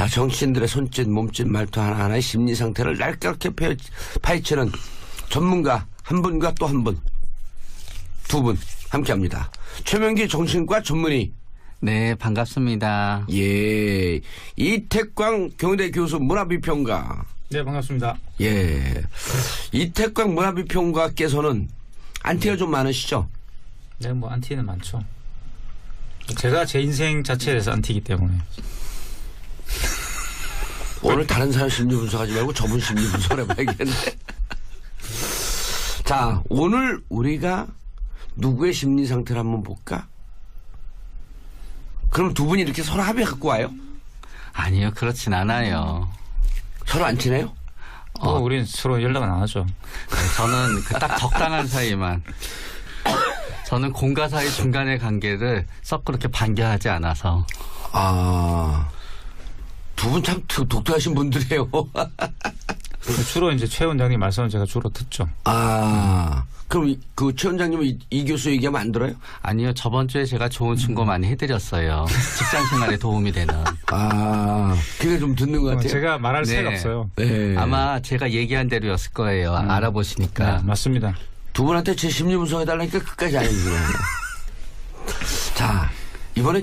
자, 정치인들의 손짓, 몸짓, 말투 하나하나의 심리 상태를 날카롭게 파헤치는 전문가 한 분과 또 한 분, 두 분 함께합니다. 최명기 정신과 전문의. 네, 반갑습니다. 예, 이태광 경희대 교수 문화비평가. 네, 반갑습니다. 예, 이태광 문화비평가께서는 안티가 좀 많으시죠? 네, 뭐 안티는 많죠. 제가 제 인생 자체에 대해서 안티이기 때문에. 오늘 다른 사람 심리 분석하지 말고 저분 심리 분석을 해봐야겠는데. 자, 오늘 우리가 누구의 심리 상태를 한번 볼까? 그럼 두 분이 이렇게 서로 합의 갖고 와요? 아니요, 그렇진 않아요. 서로 안 친해요? 우린 서로 연락은 안 하죠. 네, 저는 그 딱 적당한 사이만. 저는 공과 사이 중간의 관계를 썩 그렇게 반겨하지 않아서. 아, 두 분 참 독특하신 분들이에요. 주로 이제 최 원장님 말씀을 제가 주로 듣죠. 아, 그럼 그 최 원장님은 이 교수 얘기하면 안 들어요? 아니요, 저번 주에 제가 좋은 충고 많이 해드렸어요. 직장 생활에 도움이 되는. 아, 그게 좀 듣는 것 같아요. 제가 말할 새가 없어요. 네. 아마 제가 얘기한 대로였을 거예요. 알아보시니까. 네, 맞습니다. 두 분한테 제 심리 분석해달라니까 끝까지 안 해주네요. 자, 이번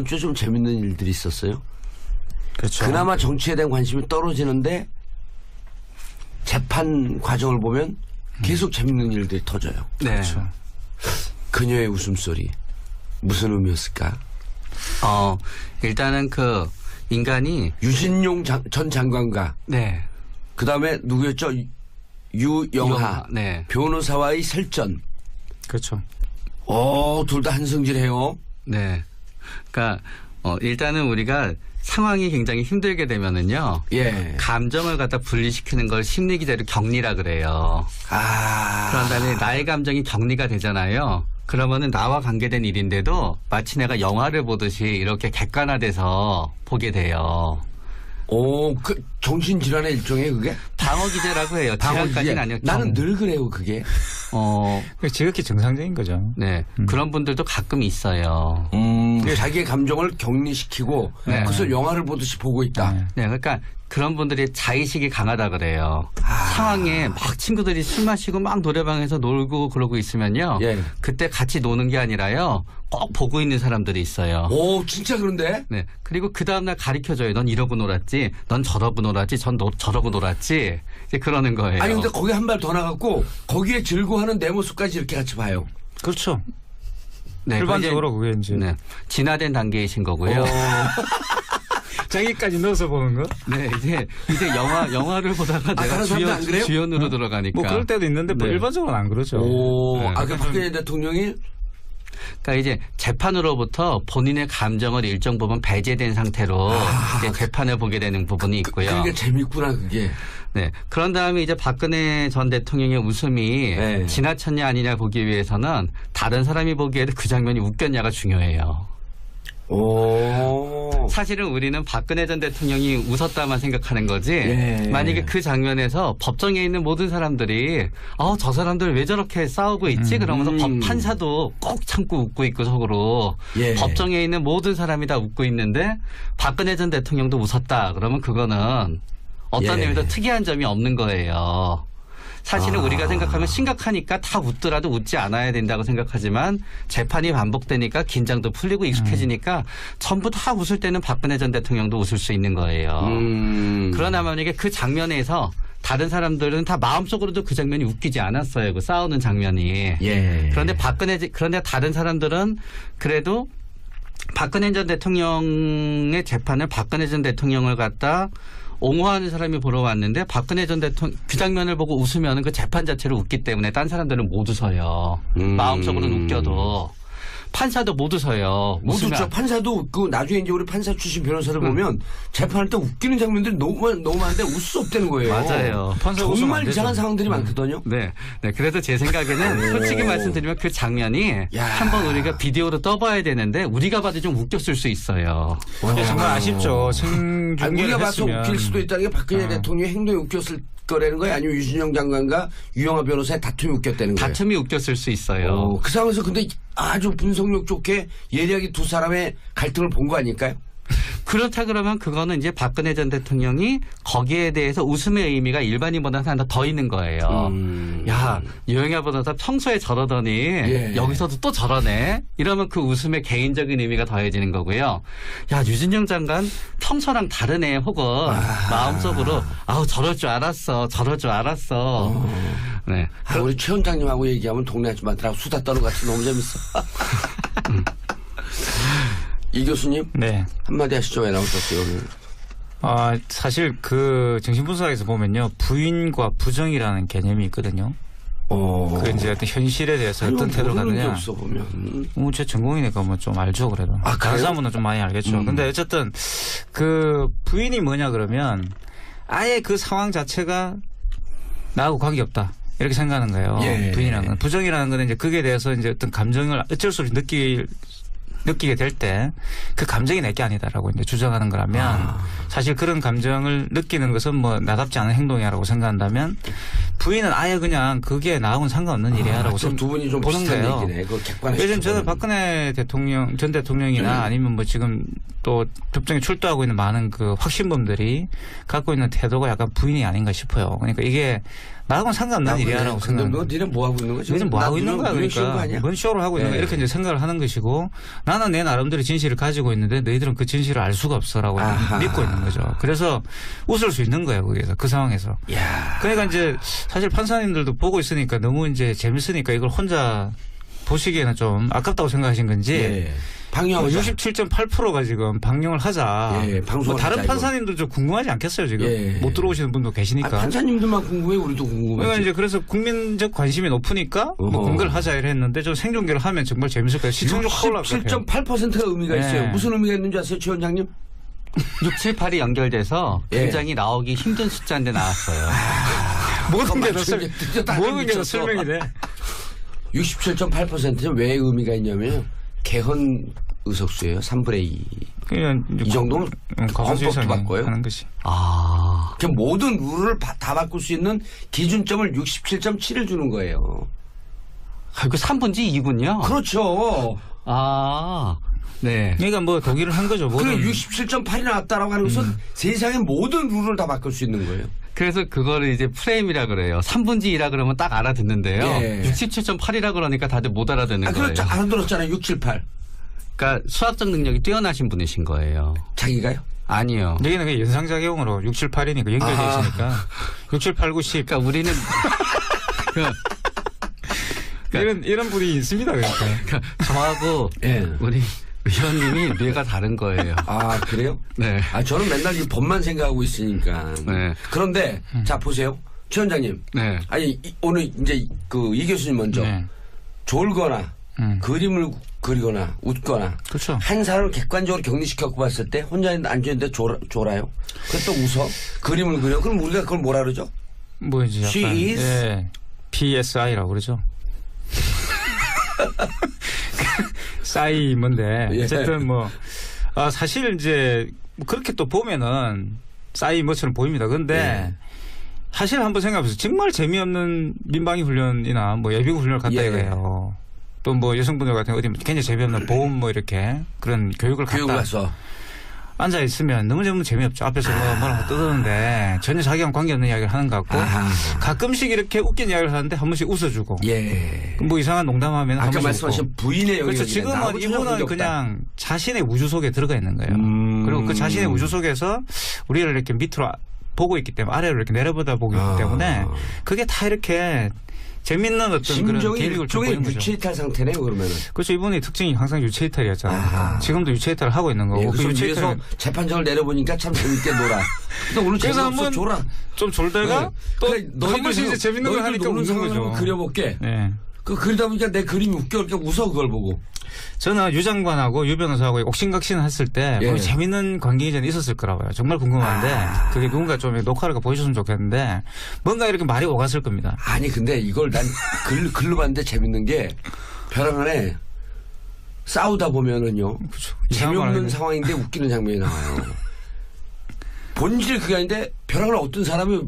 주에 좀 재밌는 일들이 있었어요. 그렇죠. 그나마 정치에 대한 관심이 떨어지는데 재판 과정을 보면 계속 재밌는 일들이 터져요. 네. 그렇죠. 그녀의 웃음소리 무슨 의미였을까? 일단은 그 인간이 유신용 전 장관과 네. 그 다음에 누구였죠? 유영하 네. 변호사와의 설전. 그렇죠. 둘 다 한승질해요. 네. 그러니까 일단은 우리가 상황이 굉장히 힘들게 되면은요. 예. 감정을 갖다 분리시키는 걸 심리 기제로 격리라 그래요. 그런 다음에 나의 감정이 격리가 되잖아요. 그러면은 나와 관계된 일인데도 마치 내가 영화를 보듯이 이렇게 객관화돼서 보게 돼요. 그 정신질환의 일종이에요, 그게? 방어 기제라고 해요. 질환까지는 아니요. 나는 늘 그래요, 그게. 지극히 정상적인 거죠. 네. 그런 분들도 가끔 있어요. 자기의 감정을 격리시키고 네. 그것을 영화를 보듯이 보고 있다. 네. 그러니까 그런 분들이 자의식이 강하다 그래요. 상황에 막 친구들이 술 마시고 막 노래방에서 놀고 그러고 있으면요. 예. 그때 같이 노는 게 아니라요. 꼭 보고 있는 사람들이 있어요. 오, 진짜 그런데? 네. 그리고 그 다음날 가르쳐줘요. 넌 이러고 놀았지. 넌 저러고 놀았지. 저러고 놀았지. 이제 그러는 거예요. 아니, 근데 거기 한 발 더 나갔고 거기에 즐거워하는 내 모습까지 이렇게 같이 봐요. 그렇죠. 네. 일반적으로 그게 이제. 네. 진화된 단계이신 거고요. 자기까지 넣어서 보는 거? 네. 이제 영화를 보다가 내가 다른 사람도 안 그래요? 주연으로 들어가니까. 뭐 그럴 때도 있는데 뭐 네. 일반적으로는 안 그러죠. 네. 그 박근혜 대통령이 그러니까 이제 재판으로부터 본인의 감정을 일정 부분 배제된 상태로 이제 재판을 보게 되는 부분이 있고요. 그게 재밌구나, 그게. 네. 그런 다음에 이제 박근혜 전 대통령의 웃음이 네. 지나쳤냐 아니냐 보기 위해서는 다른 사람이 보기에도 그 장면이 웃겼냐가 중요해요. 사실은 우리는 박근혜 전 대통령이 웃었다만 생각하는 거지. 예. 만약에 그 장면에서 법정에 있는 모든 사람들이 저 사람들 왜 저렇게 싸우고 있지? 그러면서 판사도 꼭 참고 웃고 있고 속으로 예. 법정에 있는 모든 사람이 다 웃고 있는데 박근혜 전 대통령도 웃었다. 그러면 그거는 어떤 예. 의미도 특이한 점이 없는 거예요. 사실은 우리가 생각하면 심각하니까 다 웃더라도 웃지 않아야 된다고 생각하지만 재판이 반복되니까 긴장도 풀리고 익숙해지니까 전부 다 웃을 때는 박근혜 전 대통령도 웃을 수 있는 거예요. 그러나 만약에 그 장면에서 다른 사람들은 다 마음속으로도 그 장면이 웃기지 않았어요. 그 싸우는 장면이. 예. 그런데 다른 사람들은 그래도 박근혜 전 대통령의 재판을 박근혜 전 대통령을 갖다 옹호하는 사람이 보러 왔는데 박근혜 전 대통령 그 장면을 보고 웃으면 그 재판 자체를 웃기 때문에 딴 사람들은 못 웃어요. 마음속으로는 웃겨도. 판사도 못 웃어요. 못 웃죠. 판사도 웃고 나중에 이제 우리 판사 출신 변호사를 보면 재판할 때 웃기는 장면들이 너무 많은데 웃을 수 없다는 거예요. 맞아요. 정말 이상한 상황들이 많거든요. 네. 그래서 제 생각에는 솔직히 말씀드리면 그 장면이 한번 우리가 비디오로 떠봐야 되는데 우리가 봐도 좀 웃겼을 수 있어요. 정말 아쉽죠. 우리가 봐서 웃길 수도 있다는 게 박근혜 대통령의 행동이 웃겼을 거라는 거예요? 아니면 유신영 장관과 유영하 변호사의 다툼이 웃겼다는 거예요? 다툼이 웃겼을 수 있어요. 그 상황에서 근데 아주 분석력 좋게 예리하게 두 사람의 갈등을 본 거 아닐까요? 그렇다 그러면 그거는 이제 박근혜 전 대통령이 거기에 대해서 웃음의 의미가 일반인보다는 하나 더 있는 거예요. 야, 유영아 변호사 평소에 저러더니 예. 여기서도 또 저러네. 이러면 그 웃음의 개인적인 의미가 더해지는 거고요. 야, 유진영 장관 평소랑 다르네. 혹은 마음속으로 아우 저럴 줄 알았어. 저럴 줄 알았어. 네. 우리 최 원장님하고 얘기하면 동네 아줌마들하고 수다 떠는 것 같이 너무 재밌어. 이 교수님 네. 한마디 하시죠. 왜 나오셨어요 오늘? 사실 그 정신분석에서 보면요. 부인과 부정이라는 개념이 있거든요. 그 이제 어떤 현실에 대해서 어떤 태도를 갖느냐. 없어 보면. 제 전공이니까 뭐 좀 알죠, 그래도. 다른 사람은 좀 많이 알겠죠. 근데 어쨌든 그 부인이 뭐냐 그러면 아예 그 상황 자체가 나하고 관계없다. 이렇게 생각하는 거예요. 예. 부인이라는 건. 부정이라는 건 이제 그게 대해서 이제 어떤 감정을 어쩔 수 없이 느끼게 될 때 그 감정이 내게 아니다라고 이제 주장하는 거라면 사실 그런 감정을 느끼는 것은 뭐 나답지 않은 행동이라고 생각한다면 부인은 아예 그냥 그게 나하고는 상관없는 일이야라고 두 분이 좀 보는 비슷한 거예요. 얘기네. 그걸 객관화시켜. 요즘 저는 박근혜 대통령 전 대통령이나 아니면 뭐 지금 또 법정에 출두하고 있는 많은 그 확신범들이 갖고 있는 태도가 약간 부인이 아닌가 싶어요. 그러니까 이게 나하고는 상관없는 일이야라고 생각하는 거예요. 니네 뭐 하고 있는 거지? 요즘 뭐 하고 있는 거야 그러니까 뭔 쇼를 하고 있는 거야 이렇게 이제 생각을 하는 것이고 나는 내 나름대로 진실을 가지고 있는데 너희들은 그 진실을 알 수가 없어라고 믿고 있는 거죠. 그래서 웃을 수 있는 거예요 거기서 그 상황에서. 야. 그러니까 이제 사실 판사님들도 보고 있으니까 너무 이제 재밌으니까 이걸 혼자 보시기에는 좀 아깝다고 생각하신 건지. 예. 방영 67.8%가 지금 방영을 하자. 예, 방송을 다른 하자, 판사님도 좀 궁금하지 않겠어요 지금. 예. 못 들어오시는 분도 계시니까. 판사님들만 궁금해 우리도 궁금해. 그러니까 이제 그래서 국민적 관심이 높으니까 뭐 공개를 하자 이래 했는데 좀 생중계를 하면 정말 재밌을 거예요. 시청률 올라갈 것 같아요. 67.8%가 의미가 네. 있어요. 무슨 의미가 있는지 아세요, 최 원장님? 6, 7, 8이 연결돼서 굉장히 나오기 힘든 숫자인데 나왔어요. 모든 게 다 모든 게 다 설명이 돼. 67.8%는 왜 의미가 있냐면 개헌 의석수예요. 3분의 2. 그냥 이 정도는 헌법도 바꿔요. 하는 것이. 그 모든 룰을 다 바꿀 수 있는 기준점을 67.7을 주는 거예요. 그 3분지 2군요? 그렇죠. 네. 그러니까 뭐 독일을 한 거죠. 그리고 67.8이 나왔다라고 하는 것은 세상의 모든 룰을 다 바꿀 수 있는 거예요. 그래서 그거를 이제 프레임이라 그래요. 3분지 2라 그러면 딱 알아듣는데요. 예. 67.8이라 그러니까 다들 못 알아듣는 거예요. 그렇죠. 알아들었잖아요. 678. 그러니까 수학적 능력이 뛰어나신 분이신 거예요. 자기가요? 아니요. 여기는 그냥 연상작용으로 6, 7, 8이니까 연결되어 있으니까 6, 7, 8, 9, 10. 그러니까 우리는 이런 분이 있습니다. 그러니까. 저하고 예. 우리 의원님이 뇌가 다른 거예요. 그래요? 네. 저는 맨날 이 법만 생각하고 있으니까. 네. 그런데 자 보세요. 최 원장님. 네. 아니 오늘 이제 그 이 교수님 먼저 네. 졸거나 그림을 그리거나 웃거나 그렇죠. 한 사람을 객관적으로 격리시켜서 봤을 때 혼자 앉아있는데 졸아요. 그래서 또 웃어. 그림을 그려. 그럼 우리가 그걸 뭐라 그러죠? 뭐 이제 She 약간 is? 예, PSI라고 그러죠. 싸이 뭔데 예. 어쨌든 뭐 사실 이제 그렇게 또 보면은 싸이 뭐처럼 보입니다. 근데 사실 한번 생각해보세요. 정말 재미없는 민방위 훈련이나 뭐 예비군 훈련을 갔다 이거예요. 또 뭐 여성분들 같은 어디 굉장히 재미없는 보험 뭐 이렇게 그런 교육을 갔다 가서 앉아 있으면 너무 재미없죠. 앞에서 뭐라고 떠드는데 전혀 자기랑 관계없는 이야기를 하는 것 같고 가끔씩 이렇게 웃긴 이야기를 하는데 한 번씩 웃어주고 뭐 이상한 농담하면 한 아까 번씩 말씀하신 웃고. 부인의 영역이 그렇죠. 지금은 이분은 그냥 자신의 우주 속에 들어가 있는 거예요. 그리고 그 자신의 우주 속에서 우리를 이렇게 밑으로 보고 있기 때문에 아래로 이렇게 내려보다 보기 때문에 그게 다 이렇게 재밌는 어떤 그런 계획을 좀 보이는 거죠. 유체이탈 상태네요, 그러면은. 그렇죠. 이분의 특징이 항상 유체이탈이었잖아요. 지금도 유체이탈을 하고 있는 거고. 그 위에서 재판장을 내려보니까 참 재밌게 놀아. 근데 오늘 그래서 재미없어 한번 졸아. 좀 졸다가 또 한 번씩 이제 재밌는 거 하니까 웃는 거죠. 그려볼게. 네. 그러다 보니까 내 그림이 웃겨. 그러니까 웃어, 그걸 보고. 저는 유 장관하고 유 변호사하고 옥신각신 했을 때 재밌는 관계가 있었을 거라고요. 정말 궁금한데 그게 누군가 좀 녹화를 보여줬으면 좋겠는데 뭔가 이렇게 말이 오갔을 겁니다. 아니 근데 이걸 난 글로 봤는데 재밌는 게 벼랑 안에 싸우다 보면은요. 그렇죠. 재미없는 상황인데 웃기는 장면이 나와요. 본질 그게 아닌데 벼랑 안에 어떤 사람이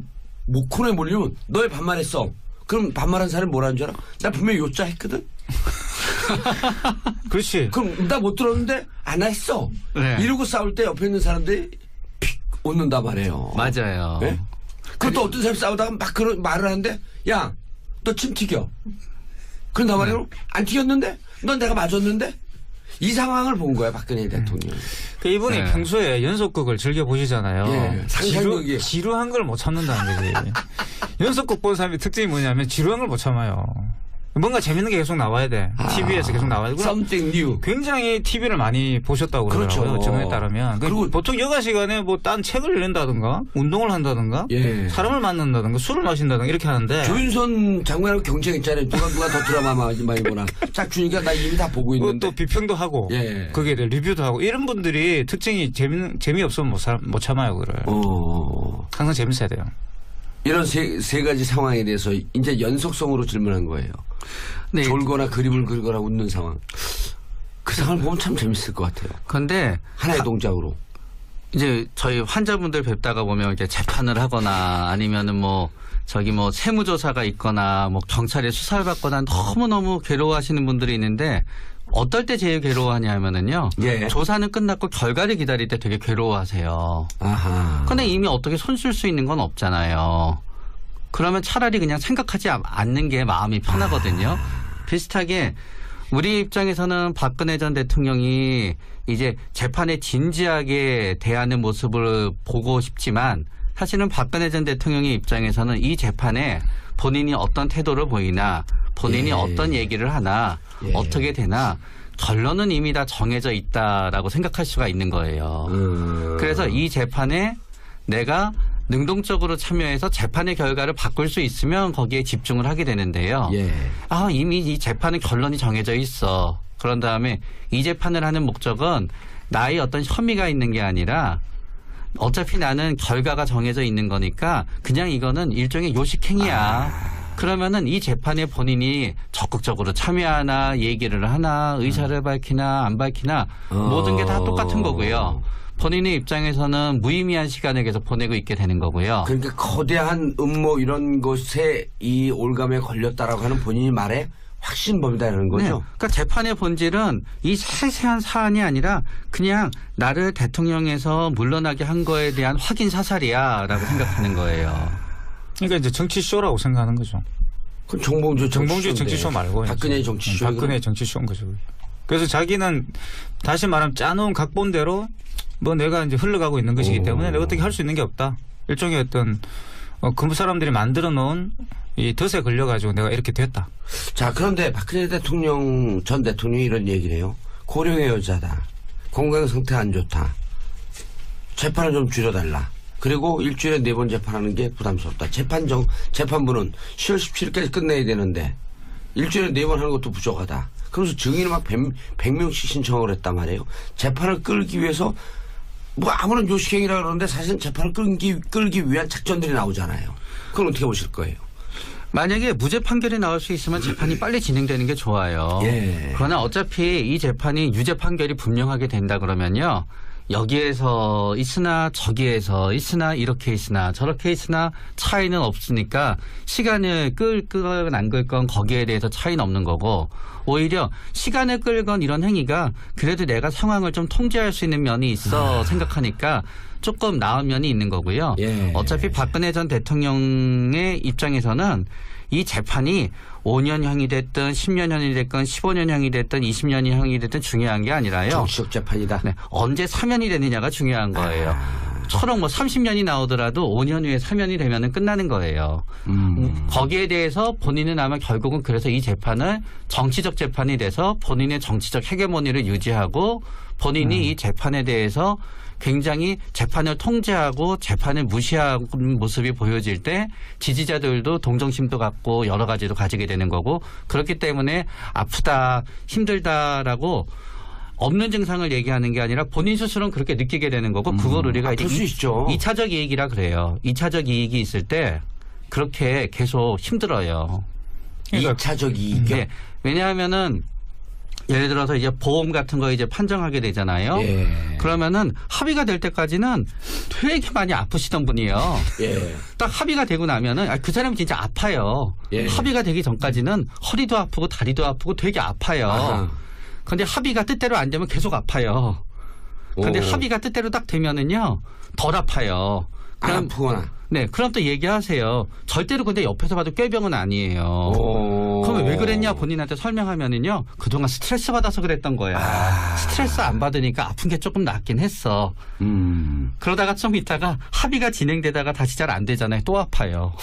목콘에 몰리면 너 왜 반말했어? 그럼 반말한 사람이 뭐라는 줄 알아? 나 분명히 요자 했거든? 그렇지. 그럼 나 못 들었는데 안 했어. 네. 이러고 싸울 때 옆에 있는 사람들이 픽 웃는단 말이에요. 맞아요. 네? 그리고 또 어떤 사람이 싸우다가 막 그런 말을 하는데 야, 너 침 튀겨. 그런단 말이에요. 안 튀겼는데? 넌 내가 맞았는데? 이 상황을 본 거야, 박근혜 대통령. 그 이분이 네. 평소에 연속극을 즐겨 보시잖아요. 예, 상상력이. 지루한 걸 못 참는다는 거지. 연속극 보는 사람의 특징이 뭐냐면 지루한 걸 못 참아요. 뭔가 재밌는 게 계속 나와야 돼. TV에서 계속 나와야 돼. Something new. 굉장히 TV를 많이 보셨다고 그러더라고요. 그렇죠. 정에 따르면. 그리고 보통 여가 시간에 뭐 딴 책을 읽는다든가 운동을 한다든가 예. 사람을 만난다든가 술을 마신다든가 이렇게 하는데 조윤선 장관하고 경쟁했잖아요. 누가 더 드라마 많이 보나. 짝 주니까 나 이미 다 보고 있는데. 또 비평도 하고 예. 거기에 대해 리뷰도 하고 이런 분들이 특징이 재미없으면 못 참아요. 그걸. 항상 재밌어야 돼요. 이런 세 가지 상황에 대해서 이제 연속성으로 질문한 거예요. 네. 졸거나 그림을 그리거나 웃는 상황. 그 상황을 보면 참 재밌을 것 같아요. 근데 하나의 동작으로. 이제 저희 환자분들 뵙다가 보면 이렇게 재판을 하거나 아니면은 뭐 세무조사가 있거나 뭐 경찰에 수사를 받거나 너무너무 괴로워하시는 분들이 있는데 어떨 때 제일 괴로워하냐면은요. 예. 조사는 끝났고 결과를 기다릴 때 되게 괴로워하세요. 아하. 근데 이미 어떻게 손 쓸 수 있는 건 없잖아요. 그러면 차라리 그냥 생각하지 않는 게 마음이 편하거든요. 비슷하게 우리 입장에서는 박근혜 전 대통령이 이제 재판에 진지하게 대하는 모습을 보고 싶지만 사실은 박근혜 전 대통령의 입장에서는 이 재판에 본인이 어떤 태도를 보이나 본인이 예. 어떤 얘기를 하나 예. 어떻게 되나 결론은 이미 다 정해져 있다라고 생각할 수가 있는 거예요. 그래서 이 재판에 내가 능동적으로 참여해서 재판의 결과를 바꿀 수 있으면 거기에 집중을 하게 되는데요. 예. 이미 이 재판은 결론이 정해져 있어. 그런 다음에 이 재판을 하는 목적은 나의 어떤 혐의가 있는 게 아니라 어차피 나는 결과가 정해져 있는 거니까 그냥 이거는 일종의 요식행위야. 그러면은 이 재판에 본인이 적극적으로 참여하나 얘기를 하나 의사를 밝히나 안 밝히나 모든 게 다 똑같은 거고요. 본인의 입장에서는 무의미한 시간을 계속 보내고 있게 되는 거고요. 그러니까 거대한 음모 이런 것에 이 올감에 걸렸다라고 하는 본인이 말에 확신범이다라는 거죠. 네. 그러니까 재판의 본질은 이 세세한 사안이 아니라 그냥 나를 대통령에서 물러나게 한 거에 대한 확인 사살이야라고 생각하는 거예요. 그러니까 이제 정치쇼라고 생각하는 거죠. 그럼 정봉주 정치쇼 말고 박근혜의 정치쇼. 박근혜의 정치쇼인 거죠. 그래서 자기는 다시 말하면 짜놓은 각본대로 뭐 내가 이제 흘러가고 있는 것이기 때문에 내가 어떻게 할 수 있는 게 없다. 일종의 어떤 그 사람들이 만들어 놓은 이 덫에 걸려가지고 내가 이렇게 됐다. 자, 그런데 박근혜 대통령 전 대통령이 이런 얘기를 해요. 고령의 여자다. 건강 상태 안 좋다. 재판을 좀 줄여달라. 그리고 일주일에 4번 재판하는 게 부담스럽다. 재판부는 10월 17일까지 끝내야 되는데 일주일에 4번 하는 것도 부족하다. 그러면서 증인을 막 100명씩 신청을 했단 말이에요. 재판을 끌기 위해서 뭐 아무런 요식행위라 그러는데 사실은 재판을 끌기 위한 작전들이 나오잖아요. 그건 어떻게 보실 거예요? 만약에 무죄 판결이 나올 수 있으면 재판이 빨리 진행되는 게 좋아요. 예. 그러나 어차피 이 재판이 유죄 판결이 분명하게 된다 그러면요. 여기에서 있으나 저기에서 있으나 이렇게 있으나 저렇게 있으나 차이는 없으니까 시간을 끌 건 안 끌 건 거기에 대해서 차이는 없는 거고 오히려 시간을 끌건 이런 행위가 그래도 내가 상황을 좀 통제할 수 있는 면이 있어 생각하니까 조금 나은 면이 있는 거고요. 예. 어차피 박근혜 전 대통령의 입장에서는 이 재판이 5년형이 됐든 10년형이 됐든 15년형이 됐든 20년형이 됐든 중요한 게 아니라요. 정치적 재판이다. 네, 언제 사면이 되느냐가 중요한 거예요. 초록 30년이 나오더라도 5년 후에 사면이 되면은 끝나는 거예요. 거기에 대해서 본인은 아마 결국은 그래서 이 재판을 정치적 재판이 돼서 본인의 정치적 헤게모니를 유지하고 본인이 이 재판에 대해서 굉장히 재판을 통제하고 재판을 무시하는 모습이 보여질 때 지지자들도 동정심도 갖고 여러 가지로 가지게 되는 거고 그렇기 때문에 아프다 힘들다라고 없는 증상을 얘기하는 게 아니라 본인 스스로는 그렇게 느끼게 되는 거고 그걸 우리가 이제 수 있죠. 2차적 이익이라 그래요. 2차적 이익이 있을 때 그렇게 계속 힘들어요. 2차적 이익이요? 네. 왜냐하면은 예를 들어서 이제 보험 같은 거 이제 판정하게 되잖아요. 예. 그러면은 합의가 될 때까지는 되게 많이 아프시던 분이에요. 예. 딱 합의가 되고 나면은 그 사람이 진짜 아파요. 예. 합의가 되기 전까지는 허리도 아프고 다리도 아프고 되게 아파요. 아하. 근데 합의가 뜻대로 안 되면 계속 아파요. 근데 오. 합의가 뜻대로 딱 되면은요 덜 아파요. 안 아프거나. 네, 그럼 또 얘기하세요. 절대로 근데 옆에서 봐도 꾀병은 아니에요. 오. 그러면 왜 그랬냐 본인한테 설명하면은요 그동안 스트레스 받아서 그랬던 거야. 스트레스 안 받으니까 아픈 게 조금 낫긴 했어. 그러다가 좀 있다가 합의가 진행되다가 다시 잘 안 되잖아요. 또 아파요.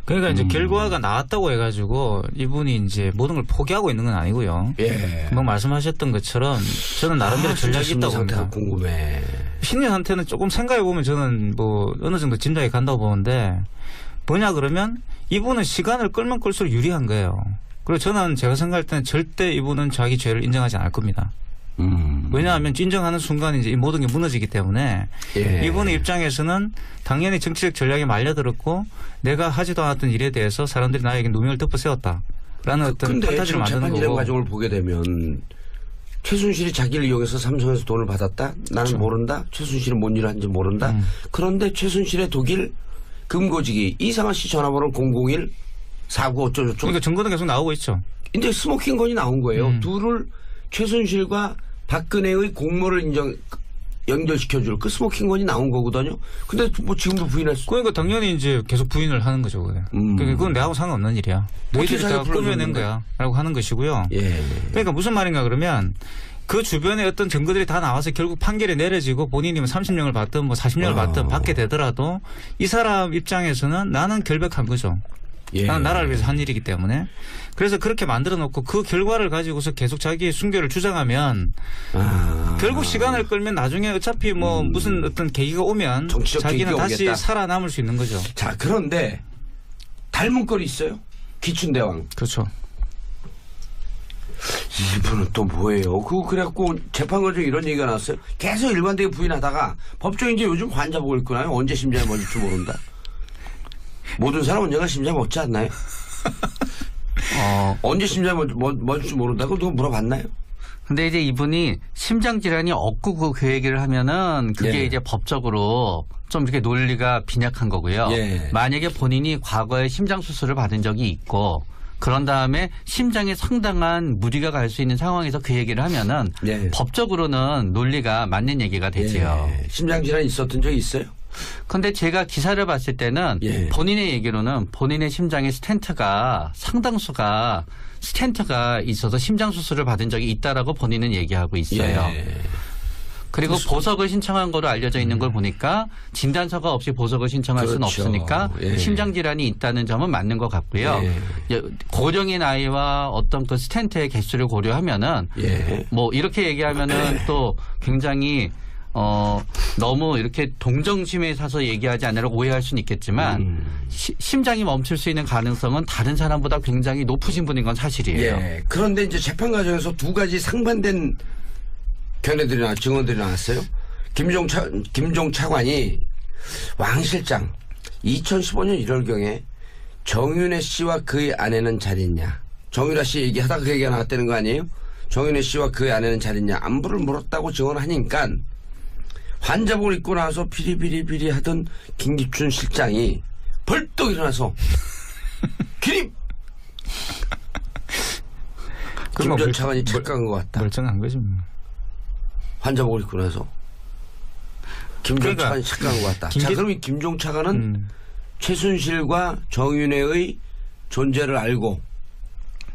그러니까 이제 결과가 나왔다고 해가지고 이분이 이제 모든 걸 포기하고 있는 건 아니고요. 예. 뭐 말씀하셨던 것처럼 저는 나름대로 전략이 있다고 상태가 봅니다. 궁금해. 심리 상태는 조금 생각해 보면 저는 뭐 어느 정도 짐작이 간다고 보는데 뭐냐 그러면 이분은 시간을 끌면 끌수록 유리한 거예요. 그리고 저는 제가 생각할 때는 절대 이분은 자기 죄를 인정하지 않을 겁니다. 왜냐하면 인정하는 순간 이제 이 모든 게 무너지기 때문에 예. 이분의 입장에서는 당연히 정치적 전략에 말려들었고 내가 하지도 않았던 일에 대해서 사람들이 나에게 누명을 덮어세웠다라는 어떤 근데 판타지를 지금 만드는 재판 진행 거고. 과정을 보게 되면 최순실이 자기를 이용해서 삼성에서 돈을 받았다? 나는 모른다? 최순실은 뭔 일을 하는지 모른다? 그런데 최순실의 독일 금고지기 이상한 씨 전화번호 001 49 어쩌고저쩌고. 그러니까 증거는 계속 나오고 있죠. 근데 스모킹 건이 나온 거예요. 둘을 최순실과 박근혜의 공모를 연결시켜줄 그 스모킹 건이 나온 거거든요. 근데 뭐 지금도 부인할 수. 그러니까 당연히 이제 계속 부인을 하는 거죠. 그러니까 그건 내하고 상관없는 일이야. 너희들이 다 자기가 꾸며낸 불러줬는데? 거야. 라고 하는 것이고요. 예. 그러니까 무슨 말인가 그러면 그 주변에 어떤 증거들이 다 나와서 결국 판결이 내려지고 본인이 뭐 30년을 받든 뭐 40년을 받든 받게 되더라도 이 사람 입장에서는 나는 결백한 거죠. 예. 나는 나라를 위해서 한 일이기 때문에. 그래서 그렇게 만들어 놓고 그 결과를 가지고서 계속 자기의 순결을 주장하면 결국 시간을 끌면 나중에 어차피 뭐 무슨 어떤 계기가 오면 정치적 자기는 계기가 다시 오겠다. 살아남을 수 있는 거죠. 자, 그런데 닮은 꼴이 있어요. 기춘대왕. 그렇죠. 이분은 또 뭐예요? 그래갖고 재판 과정에 이런 얘기가 나왔어요. 계속 일관되게 부인하다가 법정에 이제 요즘 환자복을 입고 나요. 언제 심장이 멎을지 모른다. 모든 사람 언젠가 심장이 멎지 않나요? 언제 심장이 멎을지 모른다고 누가 물어봤나요? 근데 이제 이분이 심장 질환이 없고 그 얘기를 하면은 그게 예. 이제 법적으로 좀 이렇게 논리가 빈약한 거고요. 예. 만약에 본인이 과거에 심장 수술을 받은 적이 있고 그런 다음에 심장에 상당한 무리가 갈 수 있는 상황에서 그 얘기를 하면은 예. 법적으로는 논리가 맞는 얘기가 되지요. 예. 심장 질환이 있었던 적이 있어요? 근데 제가 기사를 봤을 때는 예. 본인의 얘기로는 본인의 심장에 스텐트가 상당수가 스텐트가 있어서 심장 수술을 받은 적이 있다라고 본인은 얘기하고 있어요. 예. 그리고 보석을 신청한 거로 알려져 있는 걸 보니까 진단서가 없이 보석을 신청할 수는 그렇죠. 없으니까 예. 심장 질환이 있다는 점은 맞는 것 같고요. 예. 고령의 나이와 어떤 그 스텐트의 개수를 고려하면은 예. 뭐 이렇게 얘기하면은 또 굉장히 너무 이렇게 동정심에 사서 얘기하지 않으려고 오해할 수는 있겠지만 심장이 멈출 수 있는 가능성은 다른 사람보다 굉장히 높으신 분인 건 사실이에요. 예. 그런데 이제 재판 과정에서 두 가지 상반된 증언들이 나왔어요. 김종 차관이 왕 실장 2015년 1월경에 정윤회 씨와 그의 아내는 잘 있냐. 정윤아 씨 얘기하다가 그 얘기가 나왔다는 거 아니에요? 정윤회 씨와 그의 아내는 잘 있냐. 안부를 물었다고 증언하니까 환자복을 입고 나서 비리비리비리 하던 김기춘 실장이 벌떡 일어나서 기립! 김전 차관이 착각한 것 같다. 멀쩡한 거죠. 환자복을 입고 나서 김종 그러니까 차관이 착각한 것 같다. 자, 그럼 이 김종 차관은 최순실과 정윤회의 존재를 알고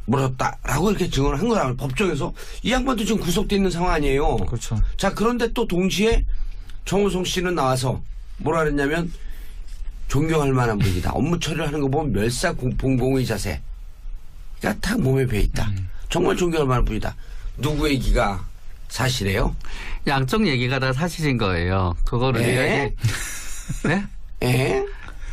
물었다라고 이렇게 증언을 한 거라고 법정에서. 이 양반도 지금 구속돼 있는 상황 아니에요. 그렇죠. 자, 그런데 또 동시에 정우성 씨는 나와서 뭐라 그랬냐면 존경할 만한 분이다. 업무 처리를 하는 거 보면 멸사봉공의 자세가 딱 몸에 배있다. 정말 존경할 만한 분이다. 누구 얘기가 사실이에요? 양쪽 얘기가 다 사실인 거예요. 그거를 우리가 이제 네? 에?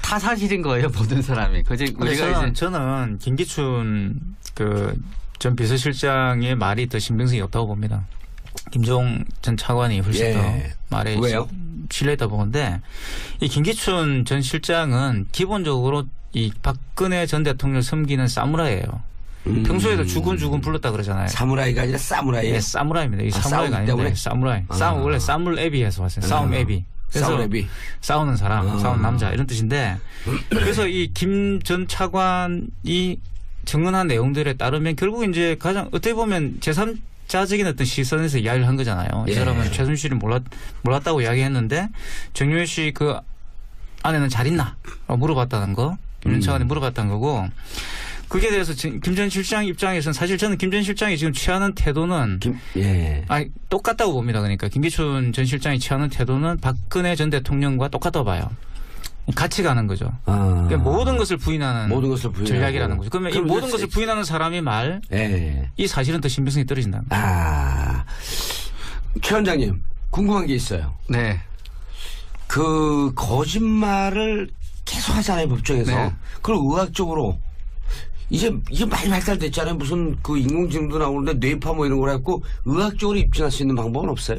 다 사실인 거예요. 모든 사람이. 그지 우리가 이제 저는 김기춘 그 전 비서실장의 말이 더 신빙성이 없다고 봅니다. 김종 전 차관이 훨씬 예. 더 말에 왜요? 신뢰했다고 보는데 이 김기춘 전 실장은 기본적으로 이 박근혜 전 대통령을 섬기는 사무라이예요. 평소에도 주군주군 불렀다 그러잖아요. 사무라이가 아니라 사무라이. 네, 사무라이입니다. 이 아, 사무라이가 싸우기 아닌데 때문에? 사무라이. 싸움 원래 싸물 애비에서 왔어요. 싸움 애비. 그래서 싸움애비. 싸우는 사람, 싸우는 남자 이런 뜻인데 그래서 이 김 전 차관이 증언한 내용들에 따르면 결국 이제 가장 어떻게 보면 제3자적인 어떤 시선에서 이야기를 한 거잖아요. 이 예. 사람은 최순실이 몰랐다고 이야기했는데 정유회 씨 그 아내는 잘 있나? 물어봤다는 거. 김 전 차관이 물어봤다는 거고 그게 대해서 김 전 실장 입장에서는 사실 저는 김 전 실장이 지금 취하는 태도는 아니 똑같다고 봅니다. 그러니까 김기춘 전 실장이 취하는 태도는 박근혜 전 대통령과 똑같다고 봐요. 같이 가는 거죠. 그러니까 모든 것을 부인하는 전략이라는 거죠. 그러면 이 모든 것을 부인하는 사람이 말, 이 사실은 더 신빙성이 떨어진다. 최 원장님 궁금한 게 있어요. 네. 그 거짓말을 계속 하잖아요 법정에서. 네. 그걸 의학적으로 이제 많이 발달됐잖아요. 무슨 그 인공지능도 나오는데 뇌파 뭐 이런 걸 해갖고 의학적으로 입증할 수 있는 방법은 없어요?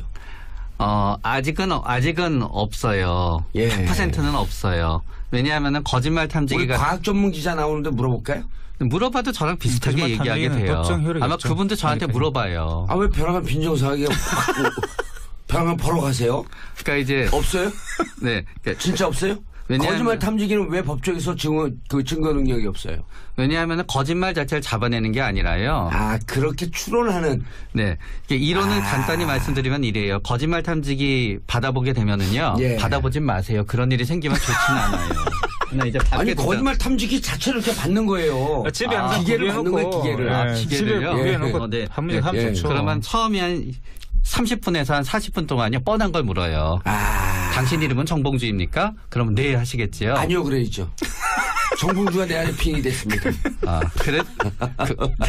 아직은 없어요. 예. 100%는 없어요. 왜냐하면은 거짓말 우리 탐지기가 과학 전문 기자 나오는데 물어볼까요? 물어봐도 저랑 비슷하게 거짓말 얘기하게 탐지기는 돼요. 법정 효력이 아마 있죠. 그분도 저한테 아직까지. 물어봐요. 아 왜 벼랑간 빈정상하게 벼랑간 보러 가세요? 그러니까 이제 없어요? 네. 그러니까 진짜 없어요? 왜냐하면- 거짓말 탐지기는 왜 법정에서 증거 능력이 없어요? 왜냐하면 거짓말 자체를 잡아내는 게 아니라요. 그렇게 추론하는. 네. 이게 이론을 간단히 말씀드리면 이래요. 거짓말 탐지기 받아보게 되면은요. 예. 받아보진 마세요. 그런 일이 생기면 좋지는 않아요. 나 이제 아니 거짓말 탐지기 자체를 이렇게 받는 거예요. 집에 항상 기계를 받는 거예요, 기계를. 집에 기계를요? 구비해놓고 네. 한 문제 하면 예. 좋죠. 그러면 처음에 한 30분에서 한 40분 동안요. 뻔한 걸 물어요. 당신 이름은 정봉주입니까? 그러면 네 하시겠지요. 아니요 그래야죠. 정봉주가 내 안에 핑이 됐습니다. 그래?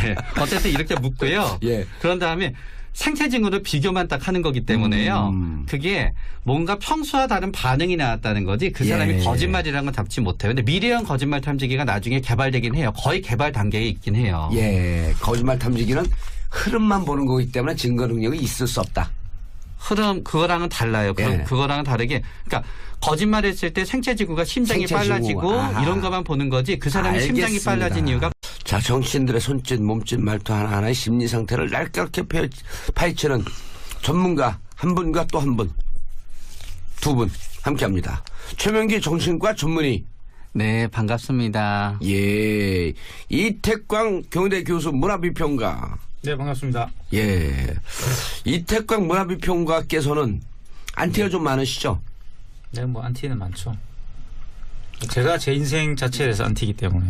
네. 어쨌든 이렇게 묻고요. 예. 그런 다음에 생체증으로 비교만 딱 하는 거기 때문에요. 그게 뭔가 평소와 다른 반응이 나왔다는 거지 그 사람이 예. 거짓말이라는 건 잡지 못해요. 근데 미래형 거짓말 탐지기가 나중에 개발되긴 해요. 거의 개발 단계에 있긴 해요. 예, 거짓말 탐지기는 흐름만 보는 거기 때문에 증거 능력이 있을 수 없다. 흐름 그거랑은 달라요. 예. 그거랑은 다르게 그러니까 거짓말했을 때 생체지구가 심장이 생체지구. 빨라지고 아하. 이런 것만 보는 거지 그 사람이 심장이 알겠습니다. 빨라진 이유가 자, 정치인들의 손짓, 몸짓, 말투 하나하나의 심리 상태를 날카롭게 파헤치는 전문가 한 분과 또 한 분, 두 분 함께합니다. 최명기 정신과 전문의. 네 반갑습니다. 예, 이태광 경희대 교수 문화비평가. 네 반갑습니다. 예, 이태광 문화비평가께서는 안티가 좀 많으시죠? 네, 뭐 안티는 많죠. 제가 제 인생 자체에서 안티이기 때문에.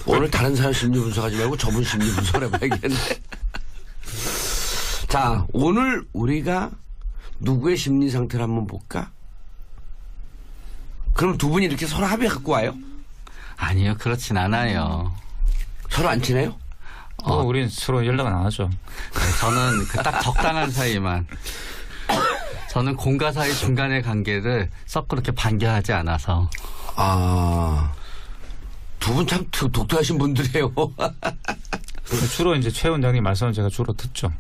오늘 다른 사람 심리 분석하지 말고 저분 심리 분석을 해봐야겠네. 자, 오늘 우리가 누구의 심리 상태를 한번 볼까? 그럼 두 분이 이렇게 서로 합의 갖고 와요? 아니요 그렇진 않아요. 서로 안 친해요? 우린 서로 연락 안 하죠. 네, 저는 그 딱 적당한 사이만. 저는 공과 사이 중간의 관계를 썩 그렇게 반겨하지 않아서. 두 분 참 독특하신 분들이에요. 주로 이제 최 원장님 말씀을 제가 주로 듣죠.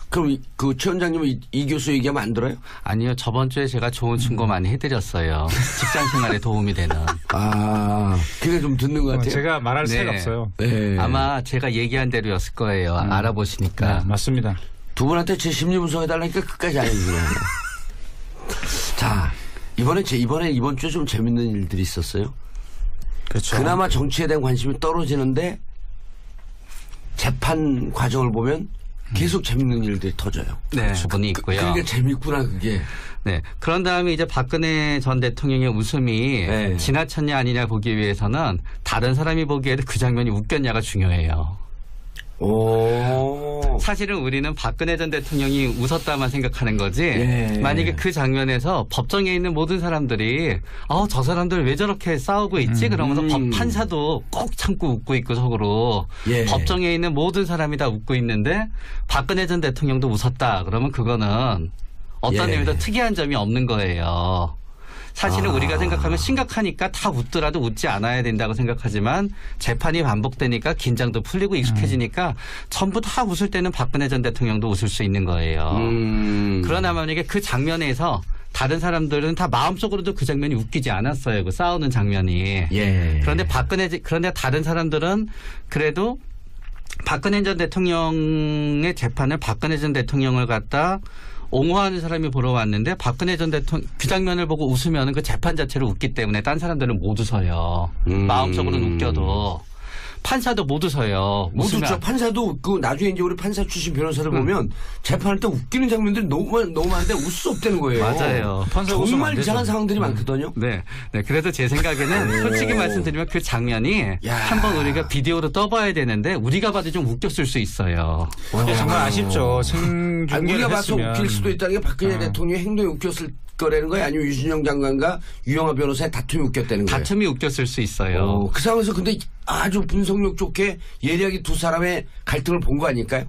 그럼 그 최 원장님은 이 교수 얘기하면 안 들어요? 아니요 저번 주에 제가 좋은 충고 많이 해드렸어요. 직장 생활에 도움이 되는. 그게 좀 듣는 것 같아요. 제가 말할 네. 새가 없어요. 네. 아마 제가 얘기한 대로였을 거예요. 알아보시니까. 네, 맞습니다. 두 분한테 제 심리 분석해달라니까 끝까지 안 해주네요. 자, 이번 주에 좀 재밌는 일들이 있었어요. 그렇죠. 그나마 정치에 대한 관심이 떨어지는데 재판 과정을 보면 계속 재밌는 일들이 터져요. 네, 분이 있고요. 그러니까 재밌구나 그게. 네. 그런 다음에 이제 박근혜 전 대통령의 웃음이 네. 지나쳤냐 아니냐 보기 위해서는 다른 사람이 보기에도 그 장면이 웃겼냐가 중요해요. 사실은 우리는 박근혜 전 대통령이 웃었다만 생각하는 거지. 예. 만약에 그 장면에서 법정에 있는 모든 사람들이 저 사람들 왜 저렇게 싸우고 있지? 그러면서 법 판사도 꼭 참고 웃고 있고 속으로 예. 법정에 있는 모든 사람이 다 웃고 있는데 박근혜 전 대통령도 웃었다. 그러면 그거는 어떤 예. 의미도 특이한 점이 없는 거예요. 사실은 우리가 생각하면 심각하니까 다 웃더라도 웃지 않아야 된다고 생각하지만 재판이 반복되니까 긴장도 풀리고 익숙해지니까 전부 다 웃을 때는 박근혜 전 대통령도 웃을 수 있는 거예요. 그러나 만약에 그 장면에서 다른 사람들은 다 마음속으로도 그 장면이 웃기지 않았어요. 그 싸우는 장면이. 예. 그런데 다른 사람들은 그래도 박근혜 전 대통령의 재판을 박근혜 전 대통령을 갖다 옹호하는 사람이 보러 왔는데 박근혜 전 대통령 그 장면을 보고 웃으면 그 재판 자체를 웃기 때문에 딴 사람들은 못 웃어요. 마음속으로는 웃겨도. 판사도 못 웃어요. 못 웃으면 웃죠. 판사도 웃고 나중에 이제 우리 판사 출신 변호사를 보면 재판할 때 웃기는 장면들이 너무 많은데 웃을 수 없다는 거예요. 맞아요. 판사 웃으면 안 정말 되죠. 이상한 상황들이 많거든요. 네. 그래서 제 생각에는 솔직히 말씀드리면 그 장면이 야. 한번 우리가 비디오로 떠봐야 되는데 우리가 봐도 좀 웃겼을 수 있어요. 정말 아쉽죠. 아니, 생중계를 우리가 봐서 했으면. 웃길 수도 있다는 게 박근혜 대통령의 행동이 웃겼을 거라는 거예요? 아니면 유진영 장관과 유영하 변호사의 다툼이 웃겼다는 거예요? 다툼이 웃겼을 수 있어요. 그 상황에서 근데 아주 분석력 좋게 예리하게 두 사람의 갈등을 본 거 아닐까요?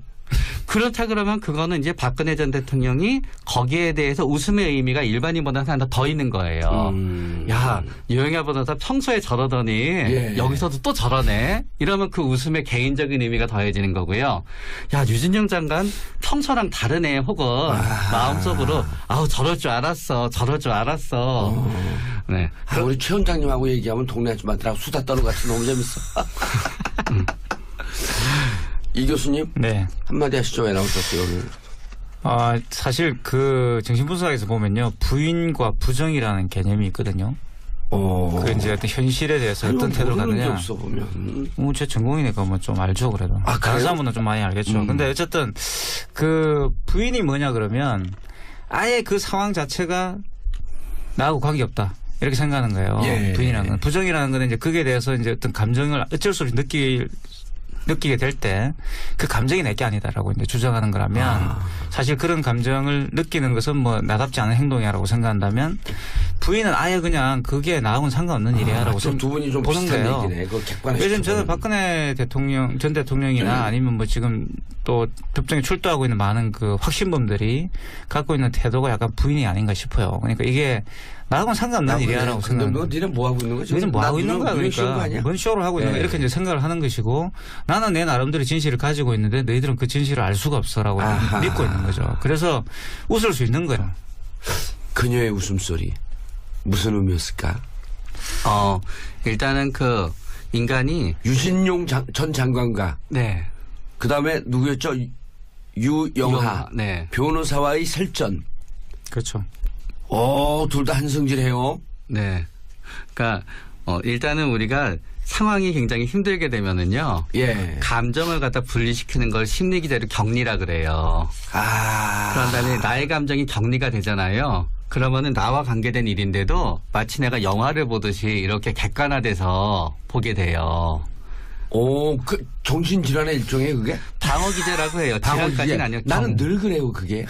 그렇다 그러면 그거는 이제 박근혜 전 대통령이 거기에 대해서 웃음의 의미가 일반인보다 하나 더 있는 거예요. 야, 유영하 변호사 평소에 저러더니 예. 여기서도 또 저러네. 이러면 그 웃음의 개인적인 의미가 더해지는 거고요. 야, 유진영 장관 평소랑 다르네. 혹은 마음속으로 아우 저럴 줄 알았어. 저럴 줄 알았어. 네. 우리 최 원장님하고 얘기하면 동네 아줌마들하고 수다 떠는 것 같이 너무 재밌어. 이 교수님 네. 한마디 하시죠. 왜 나오셨어요 오늘? 사실 그 정신분석에서 보면요. 부인과 부정이라는 개념이 있거든요. 그 이제 어떤 현실에 대해서 어떤 태도를 갖느냐. 없어 보면. 제 전공이니까 뭐 좀 알죠, 그래도. 그래요? 다른 사람은 좀 많이 알겠죠. 근데 어쨌든 그 부인이 뭐냐 그러면 아예 그 상황 자체가 나하고 관계없다. 이렇게 생각하는 거예요. 예. 부인이라는 건. 부정이라는 건 이제 그게 대해서 이제 어떤 감정을 어쩔 수 없이 느끼게 될 때 그 감정이 내게 아니다라고 이제 주장하는 거라면 사실 그런 감정을 느끼는 것은 뭐 나답지 않은 행동이라고 생각한다면 부인은 아예 그냥 그게 나하고는 상관없는 일이야라고 두 분이 좀 보는 비슷한 거예요. 얘기네. 그걸 객관화시켜. 요즘 저는 박근혜 전 대통령이나 아니면 뭐 지금 또 법정에 출두하고 있는 많은 그 확신범들이 갖고 있는 태도가 약간 부인이 아닌가 싶어요. 그러니까 이게 나하고는 상관없는 일이야라고 근데 생각합니다. 너 니네 뭐 하고 있는 거지? 우리는 뭐 하고 있는 거야, 쉬운 거 그러니까. 아니야? 뭔 쇼를 하고 있는 거야. 이렇게 이제 생각을 하는 것이고 나는 내 나름대로 진실을 가지고 있는데 너희들은 그 진실을 알 수가 없어라고 믿고 있는 거죠. 그래서 웃을 수 있는 거예요. 그녀의 웃음소리. 무슨 의미였을까? 일단은 그 인간이 유진용 전 장관과 네. 그 다음에 누구였죠? 유영하 네. 변호사와의 설전. 그렇죠. 둘 다 한성질해요. 네. 그러니까 일단은 우리가 상황이 굉장히 힘들게 되면은요. 예. 감정을 갖다 분리시키는 걸 심리 기제로 격리라 그래요. 그런 다음에 나의 감정이 격리가 되잖아요. 그러면은 나와 관계된 일인데도 마치 내가 영화를 보듯이 이렇게 객관화돼서 보게 돼요. 그 정신질환의 일종의 그게? 방어 기제라고 해요. 질환까지는 아니요. 나는 늘 그래요, 그게.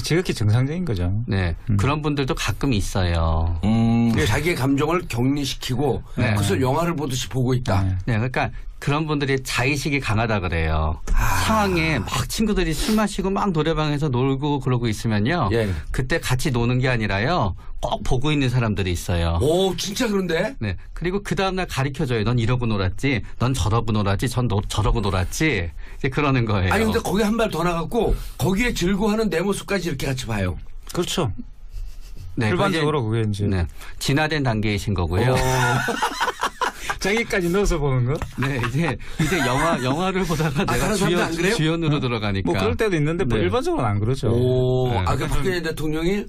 지극히 정상적인 거죠. 네. 그런 분들도 가끔 있어요. 자기의 감정을 격리시키고 네. 그것을 영화를 보듯이 보고 있다. 네. 그러니까 그런 분들이 자의식이 강하다 그래요. 상황에 막 친구들이 술 마시고 막 노래방에서 놀고 그러고 있으면요. 예. 그때 같이 노는 게 아니라요. 꼭 보고 있는 사람들이 있어요. 진짜 그런데? 네. 그리고 그 다음날 가르쳐줘요. 넌 이러고 놀았지. 넌 저러고 놀았지. 전 저러고 놀았지. 이제 그러는 거예요. 아니, 근데 거기 한 발 더 나갔고 거기에 즐거워하는 내 모습까지 이렇게 같이 봐요. 그렇죠. 네, 일반적으로 그게 이제. 네. 진화된 단계이신 거고요. 자기까지 넣어서 보는 거? 네, 이제 영화를 보다가 내가 다른 사람들 안 그래요? 주연으로 들어가니까. 뭐 그럴 때도 있는데 뭐 네. 일반적으로는 안 그렇죠. 네. 그 박근혜 대통령이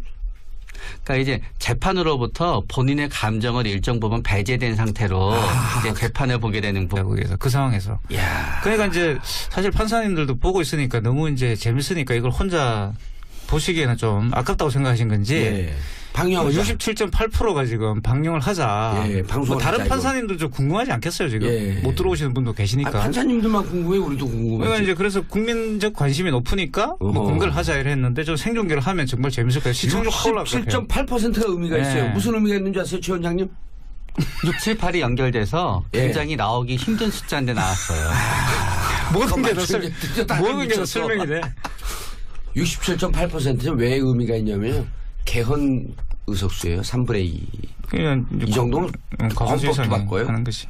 그러니까 이제 재판으로부터 본인의 감정을 일정 부분 배제된 상태로 이제 재판을 보게 되는 부분. 거기에서 그 상황에서. 야. 그러니까 이제 사실 판사님들도 보고 있으니까 너무 이제 재밌으니까 이걸 혼자 보시기에는 좀 아깝다고 생각하신 건지. 예. 방영하자. 67.8%가 지금 방영을 하자. 예, 방송을 뭐 다른 하자, 판사님들 좀 궁금하지 않겠어요 지금. 예. 못 들어오시는 분도 계시니까. 판사님들만 궁금해, 우리도 궁금해. 그러니까 이제 그래서 국민적 관심이 높으니까 뭐 어허. 공개를 하자 이래 했는데 좀 생중계를 하면 정말 재밌을 거예요. 시청률 확 올라갈 것 같아요. 7.8%가 의미가 네. 있어요. 무슨 의미가 있는지 아세요, 최 원장님? 6, 7, 8이 연결돼서 예. 굉장히 나오기 힘든 숫자인데 나왔어요. 모든 게 다 맞추는 게 드디어 딱 모든 게 다 미쳤어. 설명이 돼. 67.8%는 왜 의미가 있냐면 개헌 의석수예요. 3분의 2. 그냥 이 정도면 헌법도 바꿔요. 하는 것이.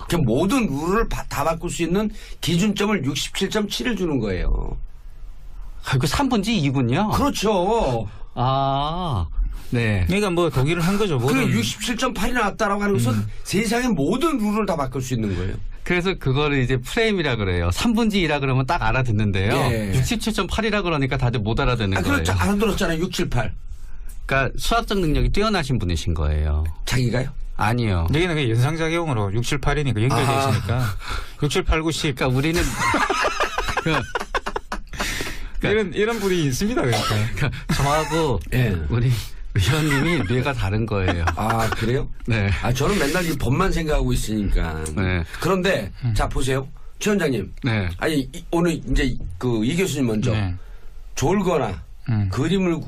그냥 모든 룰을 다 바꿀 수 있는 기준점을 67.7을 주는 거예요. 그 3분지 2군요? 그렇죠. 네. 그러니까 뭐 독일을 한 거죠. 그 모든 67.8이 나왔다라고 하는 것은 세상의 모든 룰을 다 바꿀 수 있는 거예요. 그래서 그거를 이제 프레임이라 그래요. 3분지 2라 그러면 딱 알아듣는데요. 예. 67.8이라 그러니까 다들 못 알아듣는 거예요. 그렇죠. 알아들었잖아요. 678. 그러니까 수학적 능력이 뛰어나신 분이신 거예요. 자기가요? 아니요. 여기는 그냥 연상작용으로 6, 7, 8이니까 연결되어 아하. 있으니까 6, 7, 8, 9, 10. 그러니까 우리는 이런 분이 있습니다. 그러니까. 저하고 예. 우리 의원님이 뇌가 다른 거예요. 아, 그래요? 네. 저는 맨날 이 법만 생각하고 있으니까. 네. 그런데, 자, 보세요. 최 원장님. 네. 아니, 오늘 이제 이 교수님 먼저 네. 졸거나 그림을